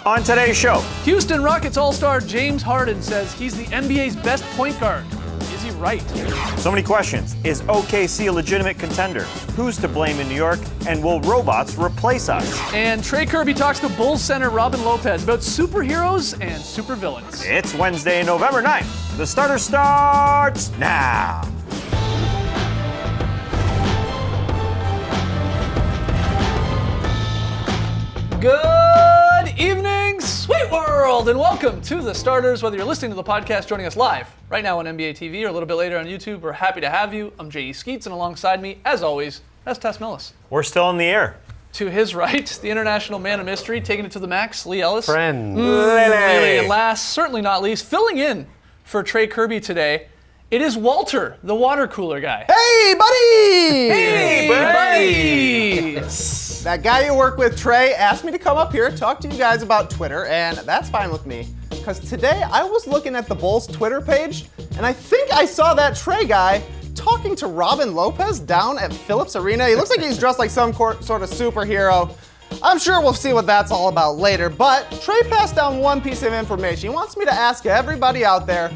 On today's show, Houston Rockets All-Star James Harden says he's the NBA's best point guard. Is he right? so many questions. Is OKC a legitimate contender? Who's to blame in New York? And will robots replace us? And Trey Kirby talks to Bulls center Robin Lopez about superheroes and supervillains. It's Wednesday, November 9th. The starter starts now. Good evening, sweet world, and welcome to The Starters. Whether you're listening to the podcast, joining us live right now on NBA TV or a little bit later on YouTube, we're happy to have you. I'm J.E. Skeets, and alongside me, as always, that's Tess Millis. We're still in the air. To his right, the international man of mystery, taking it to the max, Lee Ellis. Friend. Really, and last, certainly not least, filling in for Trey Kirby today, it is Walter, the water cooler guy. Hey, buddy! Hey, buddy! That guy you work with, Trey, asked me to come up here, talk to you guys about Twitter, and that's fine with me. Because today I was looking at the Bulls Twitter page, and I think I saw that Trey guy talking to Robin Lopez down at Phillips Arena. He looks like he's dressed like some sort of superhero. I'm sure we'll see what that's all about later, but Trey passed down one piece of information. He wants me to ask everybody out there,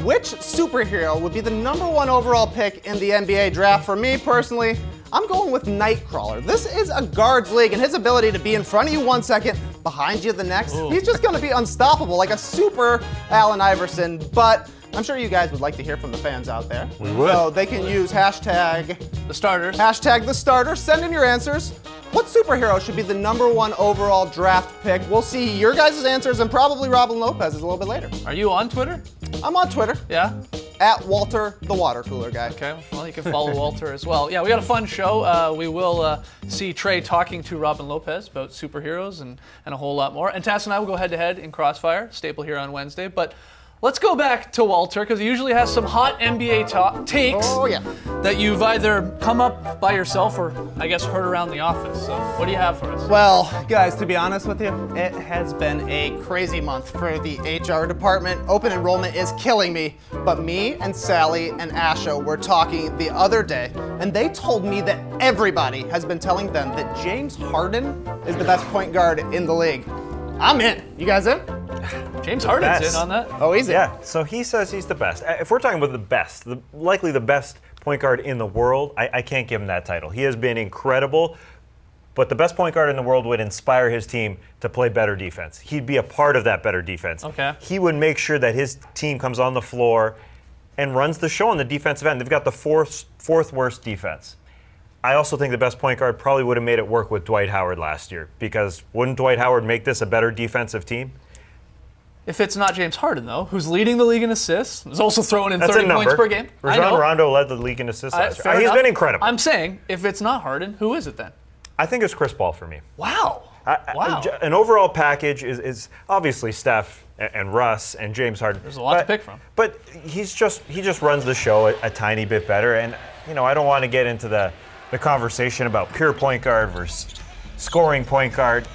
which superhero would be the #1 overall pick in the NBA draft? For me personally, I'm going with Nightcrawler. This is a guards league, and his ability to be in front of you 1 second, behind you the next, he's just gonna be unstoppable, like a super Allen Iverson. But I'm sure you guys would like to hear from the fans out there. We would. So they can use hashtag The Starters. the starter. Send in your answers. What superhero should be the #1 overall draft pick? We'll see your guys' answers and probably Robin Lopez's a little bit later. Are you on Twitter? I'm on Twitter, Yeah? at Walter the Water Cooler Guy. Okay, well, you can follow Walter as well. Yeah, we got a fun show. We will see Trey talking to Robin Lopez about superheroes and a whole lot more. And Tass and I will go head-to-head in Crossfire, staple here on Wednesday. But let's go back to Walter, because he usually has some hot NBA takes Oh, yeah. that you've either come up by yourself or, I guess, heard around the office. So what do you have for us? Well, guys, to be honest with you, it has been a crazy month for the HR department. Open enrollment is killing me. But me and Sally and Asha were talking the other day, and they told me that everybody has been telling them that James Harden is the best point guard in the league. I'm in. You guys in? James Harden's best. in on that. Oh, he's in. Yeah, so he says he's the best. If we're talking about the best, likely the best point guard in the world, I can't give him that title. He has been incredible, but the best point guard in the world would inspire his team to play better defense. He'd be a part of that better defense. Okay. He would make sure that his team comes on the floor and runs the show on the defensive end. They've got the fourth worst defense. I also think the best point guard probably would have made it work with Dwight Howard last year, because wouldn't Dwight Howard make this a better defensive team? If it's not James Harden, though, who's leading the league in assists, is also throwing in That's 30 a number. points per game. I know. Rajon Rondo led the league in assists last Fair year. He's enough. been incredible. I'm saying, if it's not Harden, who is it then? I think it's Chris Paul for me. Wow. Wow. An overall package is obviously Steph and Russ and James Harden. There's a lot to pick from. But he just runs the show a tiny bit better. And I don't want to get into the conversation about pure point guard versus scoring point guard.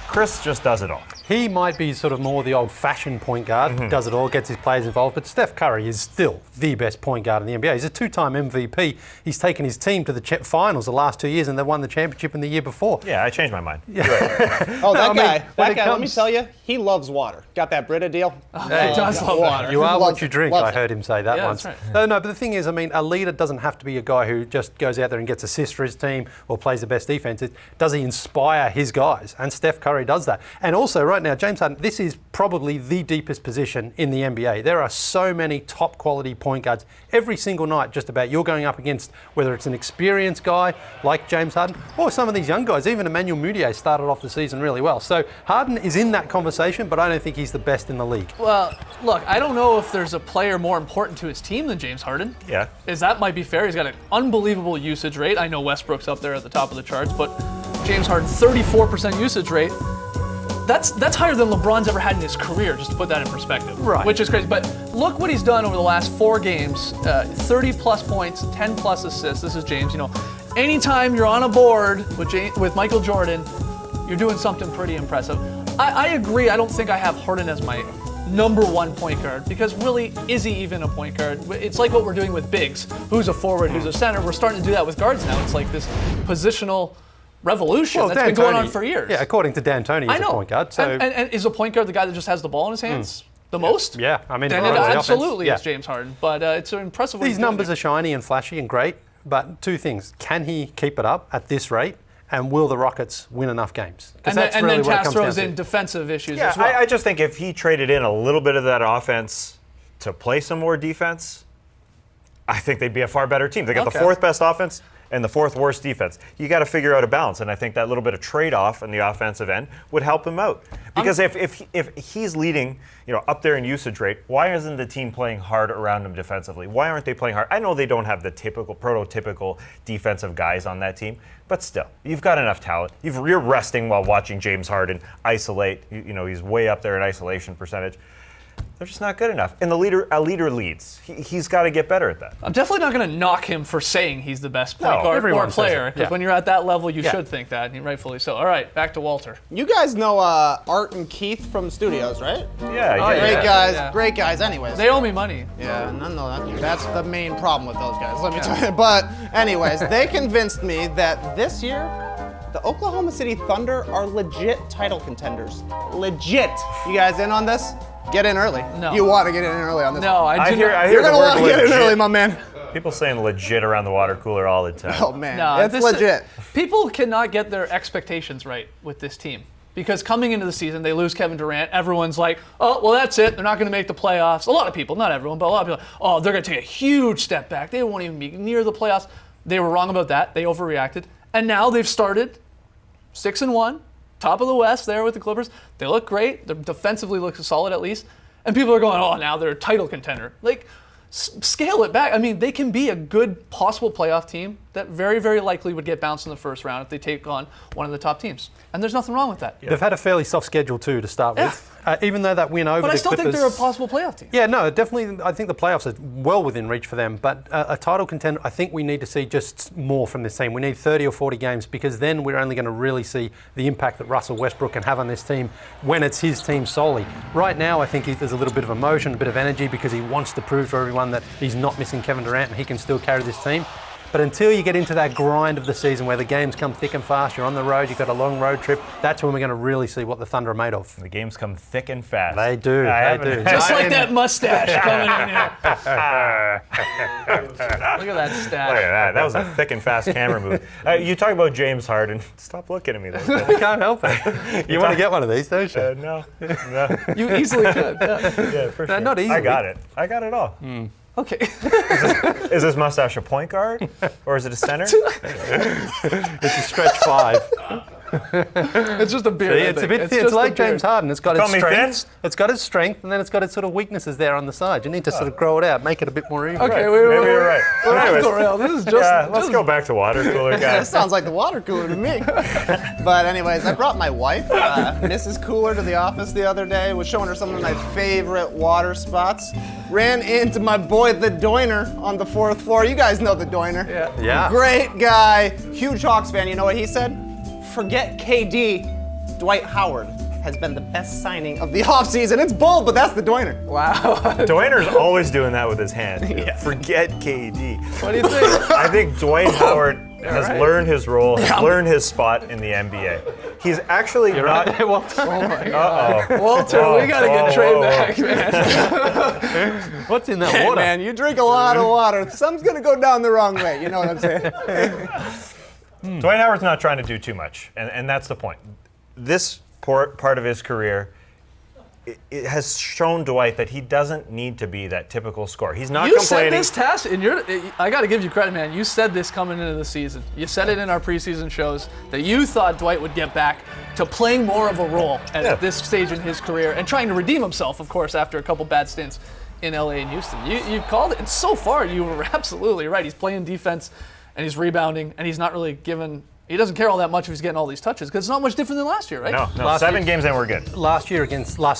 Chris just does it all. He might be sort of more the old-fashioned point guard, does it all, gets his players involved, but Steph Curry is still the best point guard in the NBA. He's a 2-time MVP. He's taken his team to the finals the last 2 years, and they won the championship in the year before. Yeah, I changed my mind. Oh, that guy. when it Let me comes- tell you, he loves water. Got that Brita deal? He does love water. You are Loves what you it, drink, loves I it. heard him say that Yeah, once. that's right. No, but the thing is, a leader doesn't have to be a guy who just goes out there and gets assists for his team or plays the best defense. Does he inspire his guys? And Steph Curry does that. And also, right now, James Harden, this is probably the deepest position in the NBA. There are so many top quality point guards every single night, just about. You're going up against whether it's an experienced guy like James Harden or some of these young guys. Even Emmanuel Mudiay started off the season really well. So Harden is in that conversation, but I don't think he's the best in the league. Well, look, I don't know if there's a player more important to his team than James Harden. Yeah. That might be fair. He's got an unbelievable usage rate. I know Westbrook's up there at the top of the charts, but James Harden, 34% usage rate. That's higher than LeBron's ever had in his career, just to put that in perspective. Right. Which is crazy. But look what he's done over the last 4 games. 30 plus points, 10 plus assists. This is James. Anytime you're on a board with Michael Jordan, you're doing something pretty impressive. I agree. I don't think I have Harden as my #1 point guard, because really, is he even a point guard? It's like what we're doing with bigs. Who's a forward, who's a center? We're starting to do that with guards now. It's like this positional revolution that's been going on for years. Yeah, according to D'Antoni, I he's know. a point guard. So And is a point guard the guy that just has the ball in his hands the most? yeah, I mean, Then he it runs the absolutely offense. is James Harden. But it's impressive. what These he's doing numbers here. are shiny and flashy and great, but two things: can he keep it up at this rate? And will the Rockets win enough games? 'Cause And that's then really what it Taz comes throws down in to. defensive issues Yeah, as well. I just think if he traded in a little bit of that offense to play some more defense, I think they'd be a far better team. They got Okay. the fourth best offense and the fourth worst defense. You got to figure out a balance, and I think that little bit of trade-off in the offensive end would help him out. Because if he's leading, up there in usage rate, why isn't the team playing hard around him defensively? Why aren't they playing hard? I know they don't have the prototypical defensive guys on that team, but still, you've got enough talent. You're resting while watching James Harden isolate. He's way up there in isolation percentage. They're just not good enough. And a leader leads. He's got to get better at that. I'm definitely not going to knock him for saying he's the best point No, guard or everyone says player, it. because Yeah. when you're at that level, you Yeah. should think that, and rightfully so. All right, back to Walter. You guys know Art and Keith from Studios, right? Yeah, Oh, Great yeah. guys, Yeah. great guys. Anyways, They owe me money. yeah, that's the main problem with those guys. Let me tell you. But anyways, they convinced me that this year, the Oklahoma City Thunder are legit title contenders. Legit. You guys in on this? Get in early. No. You want to get in early on this? No, I do not. You're the gonna word want to get in legit. early, my man. People saying legit around the water cooler all the time. Oh man, No, it's this legit. People cannot get their expectations right with this team. Because coming into the season, they lose Kevin Durant. Everyone's like, oh, well, that's it. They're not going to make the playoffs. A lot of people, not everyone, but a lot of people, oh, they're going to take a huge step back. They won't even be near the playoffs. They were wrong about that. They overreacted. And now they've started 6-1, top of the West there with the Clippers. They look great. They defensively look solid at least. And people are going, oh, now they're a title contender. Like, scale it back. I mean, they can be a good possible playoff team that very, very likely would get bounced in the first round if they take on one of the top teams. And there's nothing wrong with that. They've had a fairly soft schedule too to start Yeah. with. Even though that win over But I the still Clippers, think they're a possible playoff team. Yeah, no, definitely. I think the playoffs are well within reach for them. But a title contender, I think we need to see just more from this team. We need 30 or 40 games because then we're only going to really see the impact that Russell Westbrook can have on this team when it's his team solely. Right now, I think there's a little bit of emotion, a bit of energy because he wants to prove to everyone that he's not missing Kevin Durant and he can still carry this team. But until you get into that grind of the season where the games come thick and fast, you're on the road, you've got a long road trip, that's when we're going to really see what the Thunder are made of. The games come thick and fast. They do, I they do. haven't- Just like that mustache coming in here. Look at that stash. Look at that. That was a thick and fast camera move. You talk about James Harden. Stop looking at me like I that. can't help it. You want to get one of these, don't you? No. You easily could. Yeah. Yeah, for No, sure. not easily. I got it. I got it all. Okay. Is this mustache a point guard? Or is it a center? It's a stretch five. It's just a beard. I It's a think. bit thin. It's just like a beard. James Harden. It's got Call its me strengths. thin? It's got its strength, and then it's got its sort of weaknesses there on the side. You need to sort of grow it out, make it a bit more even. Okay, Right. wait, Maybe you're right. We're off Anyways, the rail. This is just. yeah, let's just- go back to water cooler, This guys. sounds like the water cooler to me. But anyways, I brought my wife, Mrs. Cooler, to the office the other day. Was showing her some of my favorite water spots. Ran into my boy, the Doiner, on the 4th floor. You guys know the Doiner. Yeah. Yeah. Great guy, huge Hawks fan. You know what he said? Forget KD. Dwight Howard has been the best signing of the offseason. It's bold, but that's the Doiner. Wow. Dwayner's always doing that with his hand. Forget KD. What do you think? I think Dwight Howard has right. learned his role, has learned his spot in the NBA. He's actually not. Right there, Walter. Oh my God. Uh-oh. Walter, we gotta get Trey whoa, back, man. What's in that Hey, water? man, you drink a lot of water. Something's gonna go down the wrong way. You know what I'm saying? Dwight Howard's not trying to do too much, and that's the point. This part of his career, it has shown Dwight that he doesn't need to be that typical scorer. He's not You said complaining. this task, and I got to give you credit, man. You said this coming into the season. You said it in our preseason shows that you thought Dwight would get back to playing more of a role at Yeah. this stage in his career and trying to redeem himself, of course, after a couple bad stints in LA and Houston. You called it, and so far you were absolutely right. He's playing defense, and he's rebounding, and he's not really given. He doesn't care all that much if he's getting all these touches because it's not much different than last year, right? No, Last 7 year- games and we're good. Last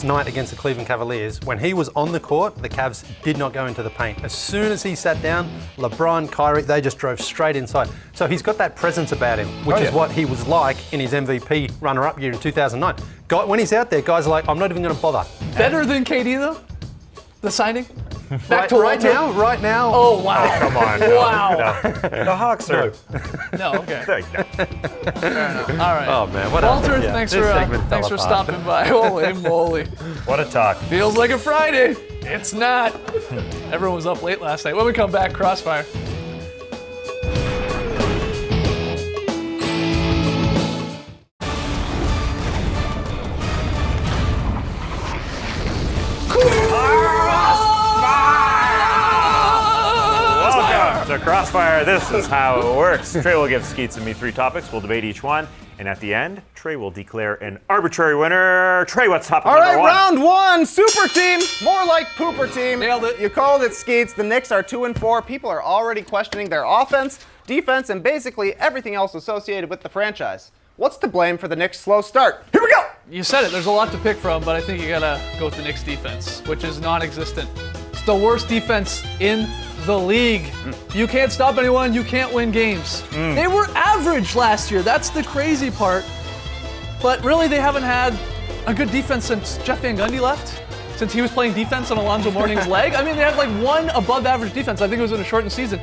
night against the Cleveland Cavaliers, when he was on the court, the Cavs did not go into the paint. As soon as he sat down, LeBron, Kyrie, they just drove straight inside. So he's got that presence about him, which Oh, is yeah. what he was like in his MVP runner-up year in 2009. When he's out there, guys are like, I'm not even going to bother. Better than KD though. The signing. Back to right Walter. now. Oh, wow. Come on. No, Wow. no. The Hawks are. No, okay. No. All right. Oh man, what Walter, happened? Yeah, thanks this segment for fell apart. stopping by. Holy moly. What a talk. Feels like a Friday. It's not. Everyone was up late last night. When we come back, Crossfire. Welcome to Crossfire. This is how it works. Trey will give Skeets and me 3 topics. We'll debate each one. And at the end, Trey will declare an arbitrary winner. Trey, what's topic All right, number 1? round 1, super team, more like pooper team. Nailed it. You called it, Skeets. The Knicks are 2-4. People are already questioning their offense, defense, and basically everything else associated with the franchise. What's to blame for the Knicks' slow start? Here we go! You said it. There's a lot to pick from, but I think you gotta go with the Knicks defense, which is non-existent. It's the worst defense in the league. You can't stop anyone. You can't win games. They were average last year. That's the crazy part. But really, they haven't had a good defense since Jeff Van Gundy left. Since he was playing defense on Alonzo Mourning's leg. I mean, they had like one above average defense. I think it was in a shortened season.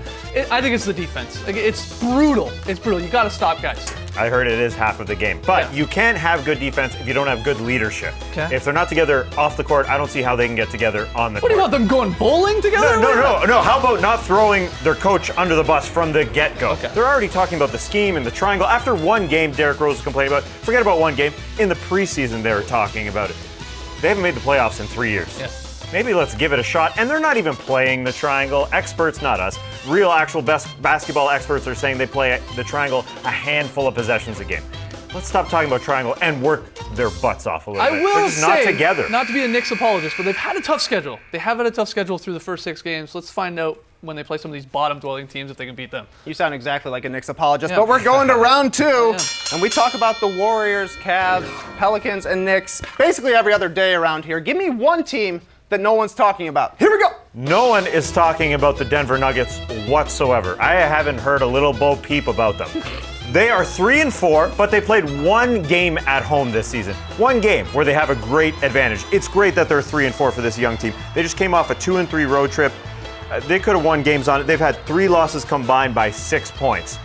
I think it's the defense. Like, it's brutal. It's brutal. You gotta stop guys. I heard it is half of the game. But Yeah. you can't have good defense if you don't have good leadership. Okay. If they're not together off the court, I don't see how they can get together on the What do court. you want them going bowling together? No. How about not throwing their coach under the bus from the get-go? Okay. They're already talking about the scheme and the triangle. After one game, Derrick Rose was complaining about. Forget about one game. In the preseason, they were talking about it. They haven't made the playoffs in 3 years. Yeah. Maybe let's give it a shot. And they're not even playing the triangle. Experts, not us. Real, actual best basketball experts are saying they play the triangle a handful of possessions a game. Let's stop talking about triangle and work their butts off a little I bit. will They're just say, not together. not to be a Knicks apologist, but they've had a tough schedule. They have had a tough schedule through the first 6 games. Let's find out when they play some of these bottom-dwelling teams if they can beat them. You sound exactly like a Knicks apologist, Yeah. but we're going to round 2, Yeah. and we talk about the Warriors, Cavs, Pelicans, and Knicks basically every other day around here. Give me one team that no one's talking about. Here we go! No one is talking about the Denver Nuggets whatsoever. I haven't heard a little Bo Peep about them. They are 3-4, but they played one game at home this season. One game where they have a great advantage. It's great that they're 3-4 for this young team. They just came off a 2-3 road trip. They could have won games on it. They've had 3 losses combined by 6 points.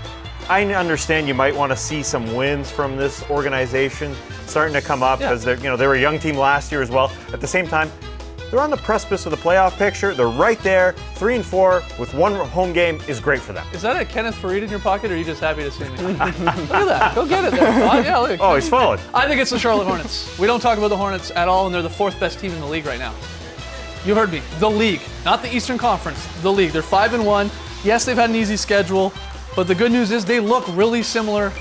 I understand you might want to see some wins from this organization starting to come up because they were a young team last year as well. At the same time, they're on the precipice of the playoff picture. They're right there. 3-4 with one home game is great for them. Is that a Kenneth Faried in your pocket, or are you just happy to see me? Look at that. Go get it there. Yeah, look. Oh, he's falling. I think it's the Charlotte Hornets. We don't talk about the Hornets at all, and they're the 4th best team in the league right now. You heard me. The league, not the Eastern Conference. The league. They're 5-1. Yes, they've had an easy schedule, but the good news is they look really similar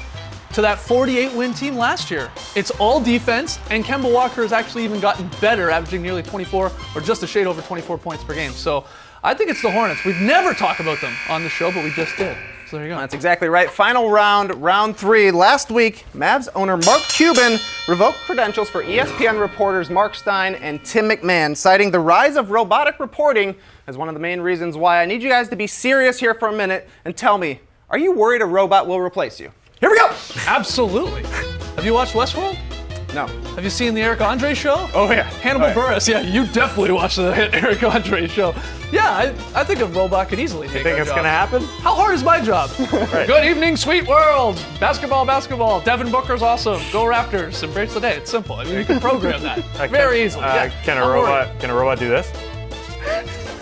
to that 48-win team last year. It's all defense, and Kemba Walker has actually even gotten better, averaging nearly 24 or just a shade over 24 points per game. So I think it's the Hornets. We've never talked about them on the show, but we just did. So there you go. That's exactly right. Final round, round 3. Last week, Mavs owner Mark Cuban revoked credentials for ESPN reporters Mark Stein and Tim McMahon, citing the rise of robotic reporting as one of the main reasons why. I need you guys to be serious here for a minute and tell me, are you worried a robot will replace you? Here we go! Absolutely. Have you watched Westworld? No. Have you seen the Eric Andre show? Oh, yeah. Hannibal Buress, yeah, you definitely watched the Eric Andre show. Yeah, I think a robot could easily take Think our it's job. going to happen? How hard is my job? Good evening, sweet world. Basketball. Devin Booker's awesome. Go Raptors. Embrace the day. It's simple. I mean, you can program that very easily. Yeah, Can a don't worry. robot do this?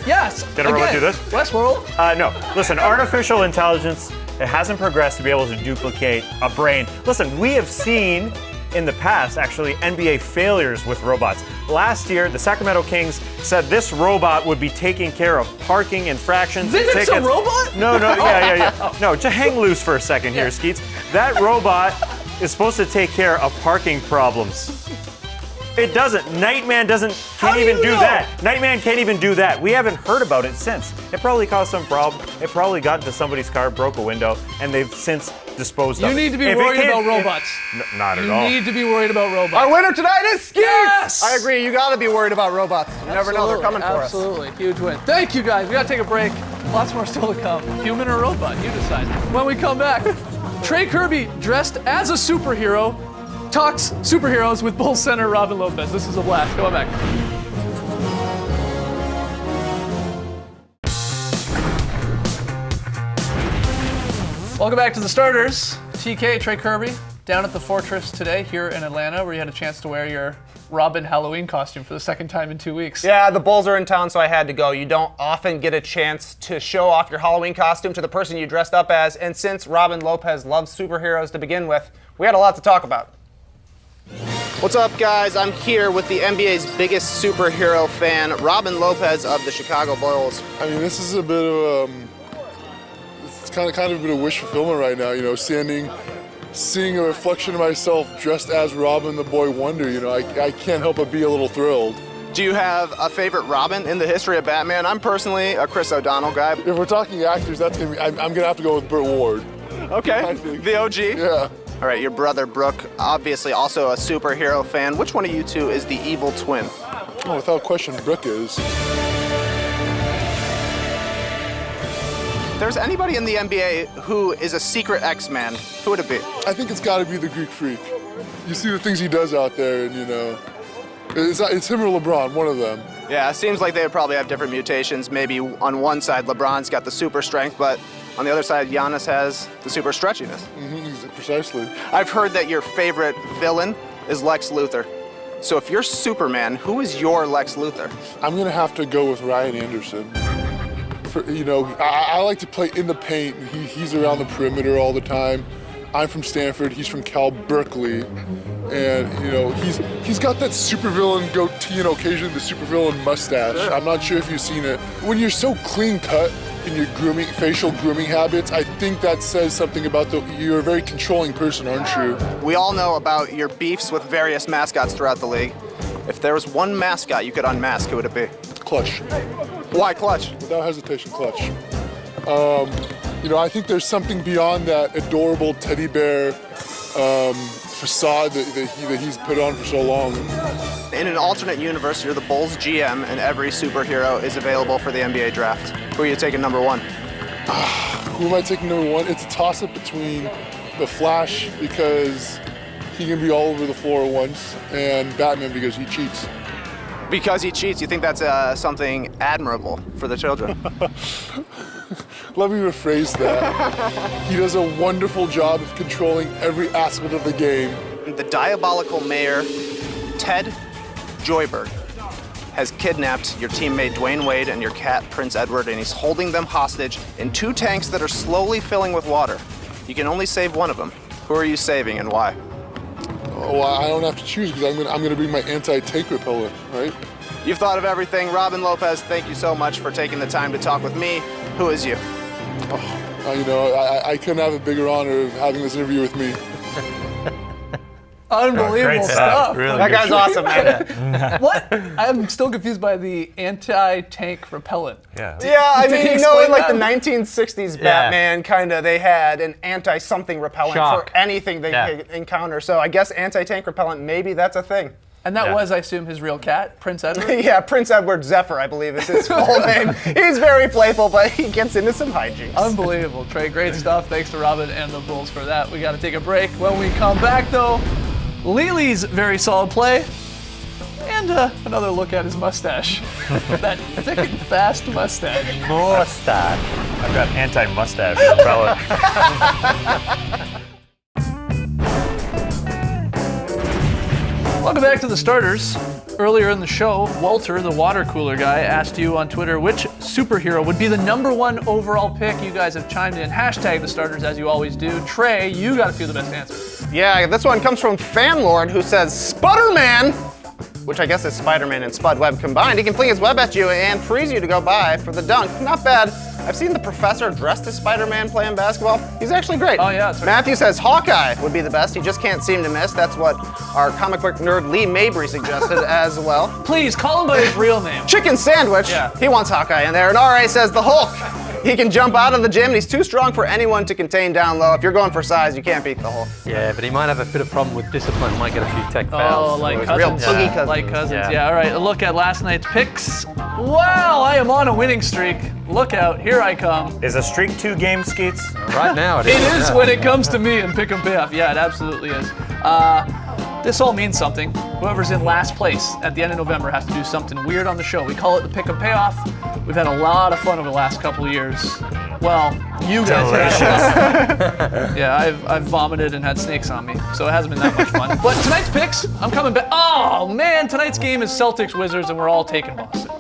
Yes. Can a robot do this? Westworld. No. Listen, artificial intelligence, it hasn't progressed to be able to duplicate a brain. Listen, we have seen in the past, actually, NBA failures with robots. Last year, the Sacramento Kings said this robot would be taking care of parking infractions. Think and it's a tickets. robot? No, yeah. No, just hang loose for a second here, Skeets. That robot is supposed to take care of parking problems. It doesn't. Nightman can't do even you do know? that. Nightman can't even do that. We haven't heard about it since. It probably caused some problem. It probably got into somebody's car, broke a window, and they've since disposed You of it. need to be If it worried can't- about robots. Not at You all. need to be worried about robots. Our winner tonight is Skeets! Yes! I agree, you gotta be worried about robots. You never know, they're coming for us. Absolutely. Huge win. Thank you, guys. We got to take a break. Lots more still to come. Human or robot, you decide. When we come back, Trey Kirby, dressed as a superhero, talks superheroes with Bulls center Robin Lopez. This is a blast. Go back. Welcome back to the starters. TK, Trey Kirby, down at the Fortress today here in Atlanta, where you had a chance to wear your Robin Halloween costume for the second time in 2 weeks. Yeah, the Bulls are in town, so I had to go. You don't often get a chance to show off your Halloween costume to the person you dressed up as, and since Robin Lopez loves superheroes to begin with, we had a lot to talk about. What's up, guys? I'm here with the NBA's biggest superhero fan, Robin Lopez of the Chicago Bulls. I mean, this is a bit of it's kind of a bit of wish fulfillment right now. You know, seeing a reflection of myself dressed as Robin the Boy Wonder. You know, I can't help but be a little thrilled. Do you have a favorite Robin in the history of Batman? I'm personally a Chris O'Donnell guy. If we're talking actors, that's gonna be. I'm gonna have to go with Burt Ward. Okay, I think. the OG. Yeah. All right, your brother Brooke, obviously also a superhero fan. Which one of you two is the evil twin? Oh, without question, Brooke is. If there's anybody in the NBA who is a secret X-Man, who would it be? I think it's got to be the Greek Freak. You see the things he does out there, and you know, it's him or LeBron, one of them. Yeah, it seems like they would probably have different mutations. Maybe on one side, LeBron's got the super strength, but on the other side, Giannis has the super stretchiness. Precisely. I've heard that your favorite villain is Lex Luthor. So if you're Superman, who is your Lex Luthor? I'm gonna have to go with Ryan Anderson. You know, I like to play in the paint. He's around the perimeter all the time. I'm from Stanford. He's from Cal Berkeley, and you know he's got that supervillain goatee and occasionally the supervillain mustache. I'm not sure if you've seen it. When you're so clean cut in your facial grooming habits, I think that says something about you're a very controlling person, aren't you? We all know about your beefs with various mascots throughout the league. If there was one mascot you could unmask, who would it be? Clutch. Why Clutch? Without hesitation, Clutch. You know, I think there's something beyond that adorable teddy bear facade that he's put on for so long. In an alternate universe, you're the Bulls GM and every superhero is available for the NBA draft. Who are you taking number one? Who am I taking number one? It's a toss-up between the Flash because he can be all over the floor at once, and Batman because he cheats. Because he cheats, you think that's something admirable for the children? Let me rephrase that. He does a wonderful job of controlling every aspect of the game. The diabolical mayor, Ted Joyberg, has kidnapped your teammate Dwayne Wade and your cat Prince Edward, and he's holding them hostage in 2 tanks that are slowly filling with water. You can only save one of them. Who are you saving and why? Oh, I don't have to choose because I'm gonna bring my anti-tank repellent, right? You've thought of everything. Robin Lopez, thank you so much for taking the time to talk with me. Who is you? You know, I couldn't have a bigger honor of having this interview with me. Unbelievable Great stuff. Really That good guy's choice. awesome, man. What? I'm still confused by the anti-tank repellent. Yeah. Yeah, I mean, Can you you know, in explain like that? the 1960s Batman, kind of, they had an anti-something repellent Shock. for anything they could encounter. So I guess anti-tank repellent, maybe that's a thing. And that Yeah. was, I assume, his real cat, Prince Edward. Yeah, Prince Edward Zephyr, I believe is his full name. He's very playful, but he gets into some hijinks. Unbelievable, Trey. Great stuff. Thanks to Robin and the Bulls for that. We got to take a break. When we come back, though, Lely's very solid play and another look at his mustache. That thick and fast mustache. Mustache. I've got anti-mustache repellent. Welcome back to the starters. Earlier in the show, Walter, the water cooler guy, asked you on Twitter which superhero would be the #1 overall pick. You guys have chimed in. Hashtag the starters as you always do. Trey, you got a few of the best answers. Yeah, this one comes from Fanlord, who says Sputterman, which I guess is Spider-Man and Spud Web combined. He can fling his web at you and freeze you to go by for the dunk. Not bad. I've seen the professor dressed as Spider-Man playing basketball. He's actually great. Oh, yeah, that's right. Matthew says Hawkeye would be the best. He just can't seem to miss. That's what our comic book nerd Lee Mabry suggested as well. Please, call him by his real name. Chicken Sandwich. Yeah. He wants Hawkeye in there. And RA says the Hulk. He can jump out of the gym and he's too strong for anyone to contain down low. If you're going for size, you can't beat the Hulk. Yeah, but he might have a bit of problem with discipline. Might get a few tech Oh, fouls. like Real Cousins. boogie Cousins. Like Cousins, Yeah. yeah. All right, a look at last night's picks. Wow, I am on a winning streak. Look out, here I come. Is a streak 2 game, Skeets? Right now it It is. is yeah. when it comes to me and pick and payoff. Yeah, it absolutely is. This all means something. Whoever's in last place at the end of November has to do something weird on the show. We call it the pick and payoff. We've had a lot of fun over the last couple of years. Well, you guys have. Yeah, I've vomited and had snakes on me, so it hasn't been that much fun. But tonight's picks, I'm coming back. Oh man, tonight's game is Celtics Wizards, and we're all taking Boston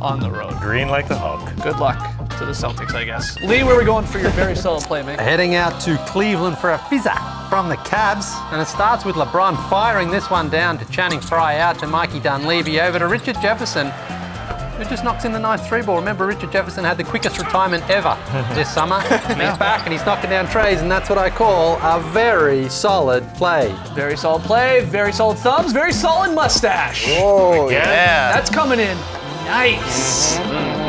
on the road. Green like the Hulk. Good luck to the Celtics, I guess. Lee, where are we going for your very solid play, mate? Heading out to Cleveland for a fizzer from the Cavs. And it starts with LeBron firing this one down to Channing Frye, out to Mikey Dunleavy, over to Richard Jefferson, who just knocks in the nice 3-ball. Remember, Richard Jefferson had the quickest retirement ever this summer. And he's back and he's knocking down trays, and that's what I call a very solid play. Very solid play, very solid thumbs, very solid mustache. Oh, Again? yeah. That's coming in nice.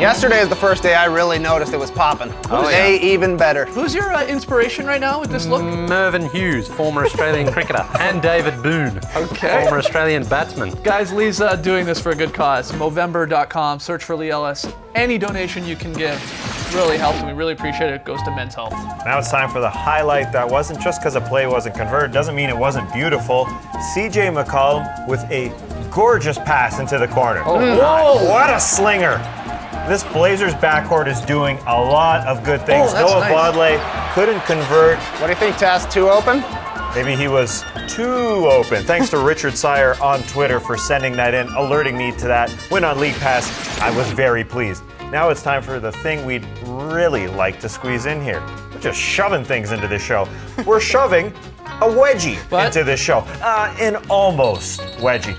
Yesterday is the first day I really noticed it was popping. Today, even better. Who's your inspiration right now with this look? Mervyn Hughes, former Australian cricketer, and David Boone, Okay. former Australian batsman. Guys, Lee's doing this for a good cause. Movember.com, search for Lee Ellis. Any donation you can give really helps, and we really appreciate it. It goes to Men's Health. Now it's time for the highlight that wasn't just because a play wasn't converted, doesn't mean it wasn't beautiful. CJ McCollum with a gorgeous pass into the corner. Whoa! What a slinger. This Blazers backcourt is doing a lot of good things. Oh, that's Noah nice. Vonleh couldn't convert. What do you think, Taz? Too open? Maybe he was too open. Thanks to Richard Sire on Twitter for sending that in, alerting me to that. Win on League Pass. I was very pleased. Now it's time for the thing we'd really like to squeeze in here. We're just shoving things into this show. We're shoving a wedgie What? into this show. An almost wedgie.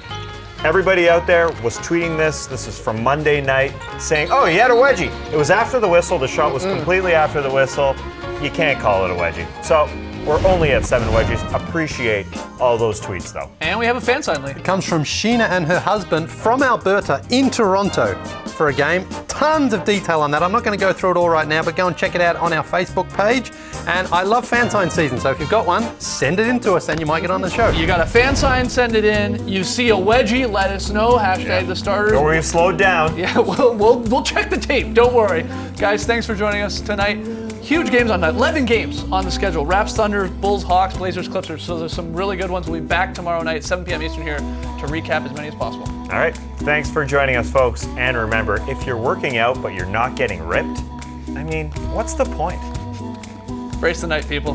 Everybody out there was tweeting this. This is from Monday night, saying, oh, he had a wedgie. It was after the whistle. The shot was completely after the whistle. You can't call it a wedgie. So we're only at 7 wedgies. Appreciate all those tweets, though. And we have a fan sign, Lee. Comes from Sheena and her husband from Alberta in Toronto for a game. Tons of detail on that. I'm not going to go through it all right now, but go and check it out on our Facebook page. And I love fan sign season, so if you've got one, send it in to us and you might get on the show. You got a fan sign, send it in. You see a wedgie, let us know. Hashtag the starters. Or we've slowed down. Yeah, we'll check the tape. Don't worry. Guys, thanks for joining us tonight. Huge games on tonight. 11 games on the schedule. Raps, Thunder, Bulls, Hawks, Blazers, Clippers. So there's some really good ones. We'll be back tomorrow night, 7 p.m. Eastern here to recap as many as possible. All right. Thanks for joining us, folks. And remember, if you're working out but you're not getting ripped, I mean, what's the point? Brace the night, people.